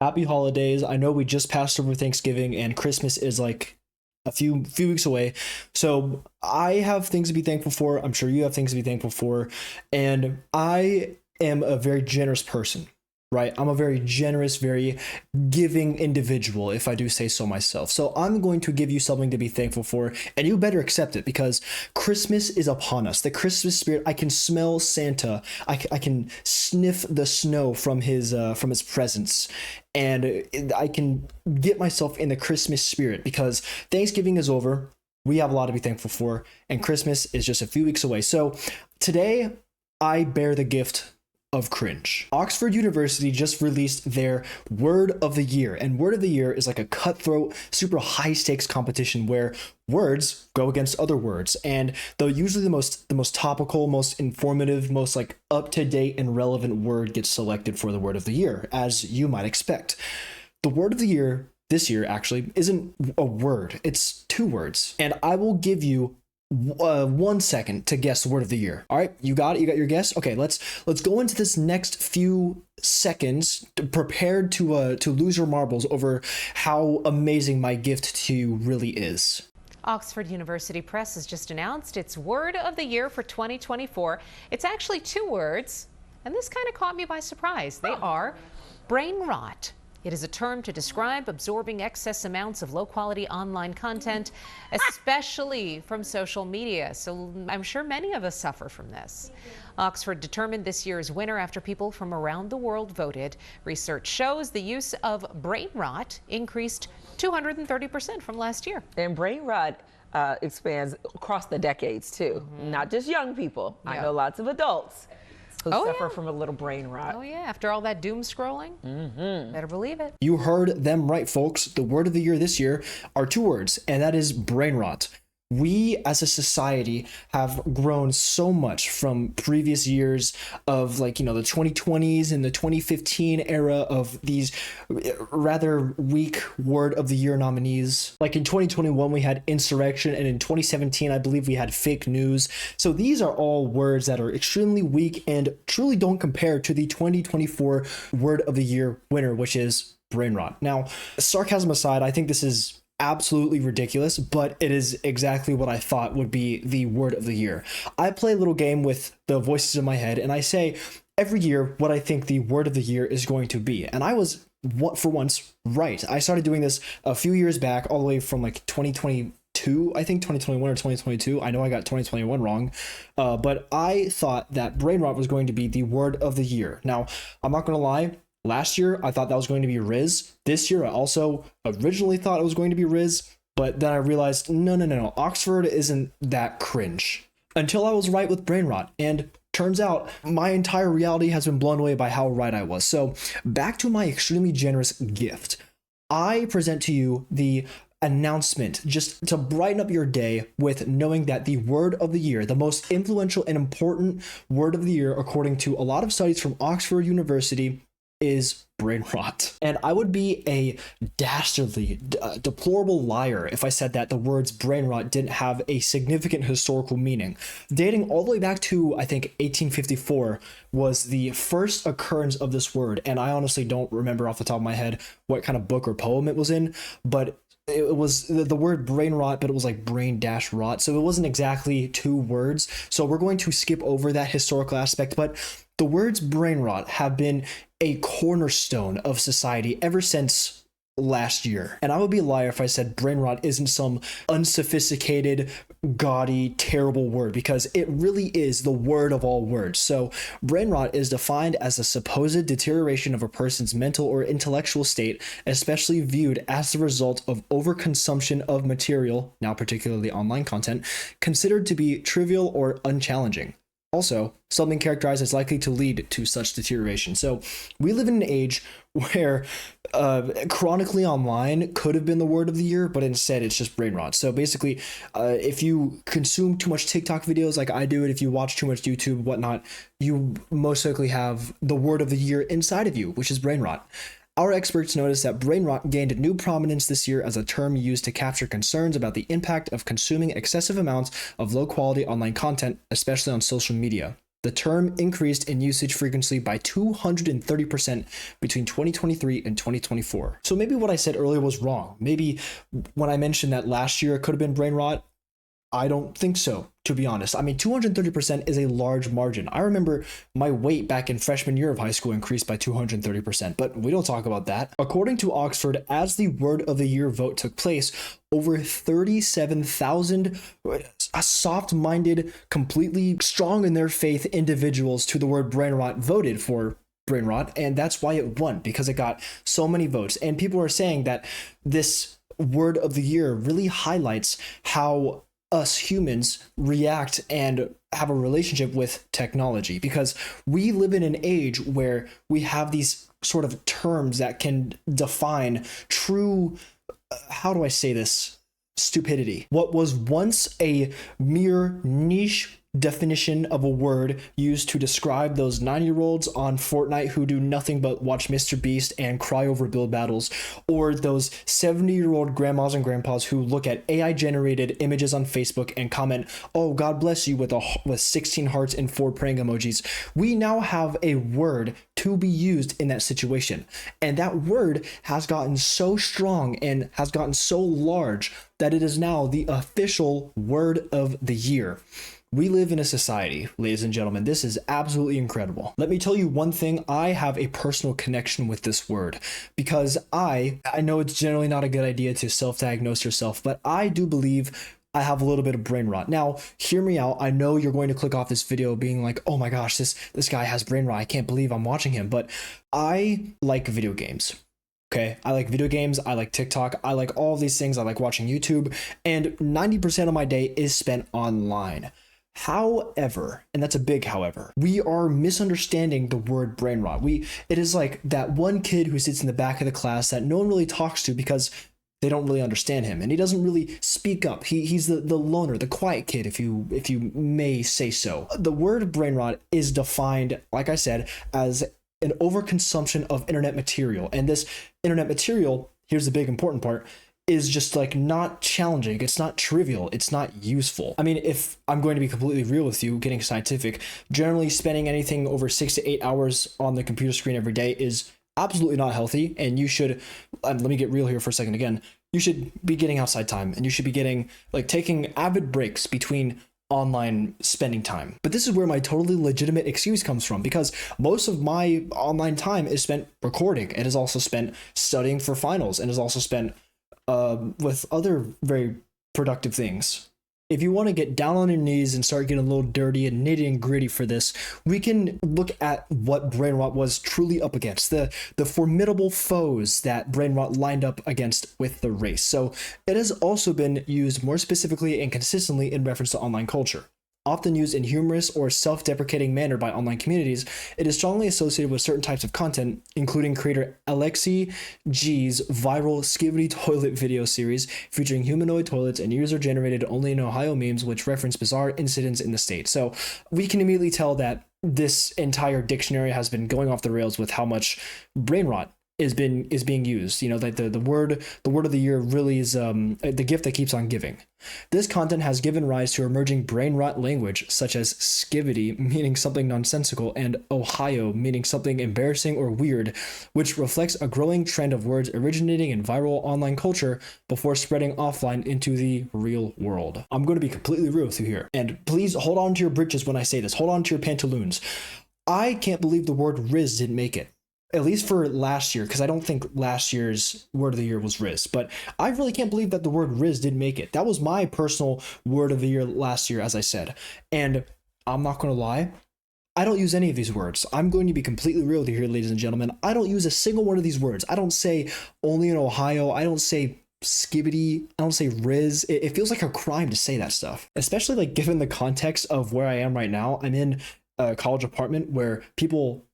Happy holidays. I know we just passed over Thanksgiving and Christmas is like a few weeks away. So I have things to be thankful for. I'm sure you have things to be thankful for. And I am a very generous person, right? I'm a very generous, very giving individual, if I do say so myself. So I'm going to give you something to be thankful for, and you better accept it because Christmas is upon us. The Christmas spirit, I can smell Santa. I can sniff the snow from his presence, and I can get myself in the Christmas spirit because Thanksgiving is over. We have a lot to be thankful for, and Christmas is just a few weeks away. So today, I bear the gift of cringe. Oxford University just released their Word of the Year, and Word of the Year is like a cutthroat, super high stakes competition where words go against other words, and though usually the most topical, most informative, most like up to date and relevant word gets selected for the Word of the Year, as you might expect. The Word of the Year this year actually isn't a word; it's two words, and I will give you 1 second to guess the word of the year. All right, you got it. You got your guess. Okay, let's go into this next few seconds prepared to lose your marbles over how amazing my gift to you really is. Oxford University Press has just announced its Word of the Year for 2024. It's actually two words, and this kind of caught me by surprise. They are brain rot. It is a term to describe absorbing excess amounts of low-quality online content, especially from social media. So I'm sure many of us suffer from this. Oxford determined this year's winner after people from around the world voted. Research shows the use of brain rot increased 230% from last year. And brain rot expands across the decades, too. Not just young people. I know lots of adults who suffer from a little brain rot. Oh, yeah. After all that doom scrolling, better believe it. You heard them right, folks. The word of the year this year are two words, and that is brain rot. We as a society have grown so much from previous years of the 2020s and the 2015 era of these rather weak word of the year nominees. Like in 2021, we had insurrection, and in 2017, I believe we had fake news. So these are all words that are extremely weak and truly don't compare to the 2024 word of the year winner, which is brain rot. Now, sarcasm aside, I think this is absolutely ridiculous, but it is exactly what I thought would be the word of the year. I play a little game with the voices in my head, and I say every year what I think the word of the year is going to be. And I was, for once, right. I started doing this a few years back, all the way from like 2022, I think 2021 or 2022. I know I got 2021 wrong, but I thought that brain rot was going to be the word of the year. Now, I'm not going to lie. Last year, I thought that was going to be Riz. This year, I also originally thought it was going to be Riz, but then I realized, no, Oxford isn't that cringe. Until I was right with brain rot, and turns out my entire reality has been blown away by how right I was. So back to my extremely generous gift. I present to you the announcement just to brighten up your day with knowing that the word of the year, the most influential and important word of the year, according to a lot of studies from Oxford University, is brain rot. And I would be a dastardly, deplorable liar if I said that the words brain rot didn't have a significant historical meaning. Dating all the way back to, I think, 1854 was the first occurrence of this word, and I honestly don't remember off the top of my head what kind of book or poem it was in, but it was the word brain rot, but it was like brain dash rot, so it wasn't exactly two words. So we're going to skip over that historical aspect, but the words brain rot have been a cornerstone of society ever since last year. And I would be a liar if I said brain rot isn't some unsophisticated, gaudy, terrible word, because it really is the word of all words. So brain rot is defined as the supposed deterioration of a person's mental or intellectual state, especially viewed as the result of overconsumption of material, now particularly online content, considered to be trivial or unchallenging. Also, something characterized as likely to lead to such deterioration. So we live in an age where chronically online could have been the word of the year, but instead it's just brain rot. So basically, if you consume too much TikTok videos like I do, and if you watch too much YouTube, whatnot, you most likely have the word of the year inside of you, which is brain rot. Our experts noticed that brain rot gained new prominence this year as a term used to capture concerns about the impact of consuming excessive amounts of low-quality online content, especially on social media. The term increased in usage frequency by 230% between 2023 and 2024. So maybe what I said earlier was wrong. Maybe when I mentioned that last year it could have been brain rot, I don't think so, to be honest. I mean, 230% is a large margin. I remember my weight back in freshman year of high school increased by 230%, but we don't talk about that. According to Oxford, as the Word of the Year vote took place, over 37,000 soft-minded, completely strong in their faith individuals to the word brain rot voted for brain rot, and that's why it won, because it got so many votes. And people are saying that this Word of the Year really highlights how us humans react and have a relationship with technology, because we live in an age where we have these sort of terms that can define true, how do I say this, stupidity. What was once a mere niche definition of a word used to describe those 9-year-olds on Fortnite who do nothing but watch Mr. Beast and cry over build battles, or those 70-year-old grandmas and grandpas who look at AI generated images on Facebook and comment, "Oh, God bless you," with 16 hearts and 4 praying emojis. We now have a word to be used in that situation, and that word has gotten so strong and has gotten so large that it is now the official word of the year. We live in a society, ladies and gentlemen. This is absolutely incredible. Let me tell you one thing. I have a personal connection with this word, because I know it's generally not a good idea to self-diagnose yourself, but I do believe I have a little bit of brain rot. Now, hear me out. I know you're going to click off this video being like, "Oh my gosh, this guy has brain rot. I can't believe I'm watching him." But I like video games. Okay, I like video games, I like TikTok, I like all of these things, I like watching YouTube, and 90% of my day is spent online. However, and that's a big however, we are misunderstanding the word brain rot. It is like that one kid who sits in the back of the class that no one really talks to because they don't really understand him, and he doesn't really speak up. He's the loner, the quiet kid, if you may say so. The word brain rot is defined, like I said, as an overconsumption of internet material. And this internet material, here's the big important part, is just like not challenging. It's not trivial. It's not useful. I mean, if I'm going to be completely real with you, getting scientific, generally spending anything over 6 to 8 hours on the computer screen every day is absolutely not healthy. And you should, let me get real here for a second again, you should be getting outside time, and you should be getting, like, taking avid breaks between online spending time. But this is where my totally legitimate excuse comes from, because most of my online time is spent recording. It is also spent studying for finals, and is also spent with other very productive things. If you want to get down on your knees and start getting a little dirty and nitty and gritty for this, we can look at what brain rot was truly up against, the formidable foes that brain rot lined up against with the race. So it has also been used more specifically and consistently in reference to online culture. Often used in humorous or self-deprecating manner by online communities, it is strongly associated with certain types of content, including creator Alexi G's viral Skibidi Toilet video series featuring humanoid toilets and user-generated only in Ohio memes which reference bizarre incidents in the state. So we can immediately tell that this entire dictionary has been going off the rails with how much brain rot is being used. You know, that the word of the year really is the gift that keeps on giving. This content has given rise to emerging brain rot language such as skivity, meaning something nonsensical, and Ohio, meaning something embarrassing or weird, which reflects a growing trend of words originating in viral online culture before spreading offline into the real world. I'm going to be completely real with you here, and please hold on to your britches when I say this. Hold on to your pantaloons. I can't believe the word Riz didn't make it. At least for last year, because I don't think last year's word of the year was Riz, but I really can't believe that the word Riz didn't make it. That was my personal word of the year last year, as I said. And I'm not going to lie, I don't use any of these words. I'm going to be completely real with you here, ladies and gentlemen. I don't use a single one of these words. I don't say only in Ohio. I don't say skibidi. I don't say Riz. It feels like a crime to say that stuff, especially like given the context of where I am right now. I'm in a college apartment where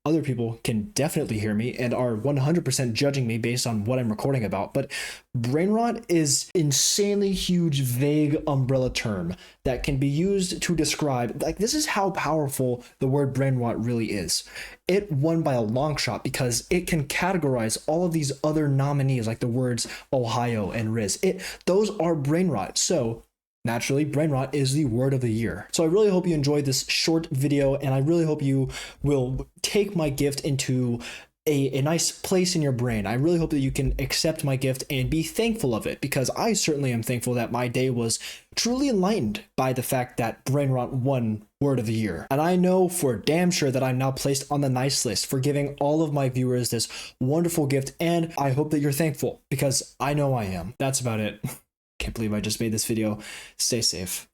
other people can definitely hear me and are 100% judging me based on what I'm recording about. But brain rot is insanely huge, vague umbrella term that can be used to describe, like, this is how powerful the word brain rot really is. It won by a long shot because it can categorize all of these other nominees, like the words Ohio and Riz. Those are brain rot. So naturally, brain rot is the word of the year. So I really hope you enjoyed this short video, and I really hope you will take my gift into a nice place in your brain. I really hope that you can accept my gift and be thankful of it, because I certainly am thankful that my day was truly enlightened by the fact that brain rot won word of the year. And I know for damn sure that I'm now placed on the nice list for giving all of my viewers this wonderful gift, and I hope that you're thankful, because I know I am. That's about it. Can't believe I just made this video. Stay safe.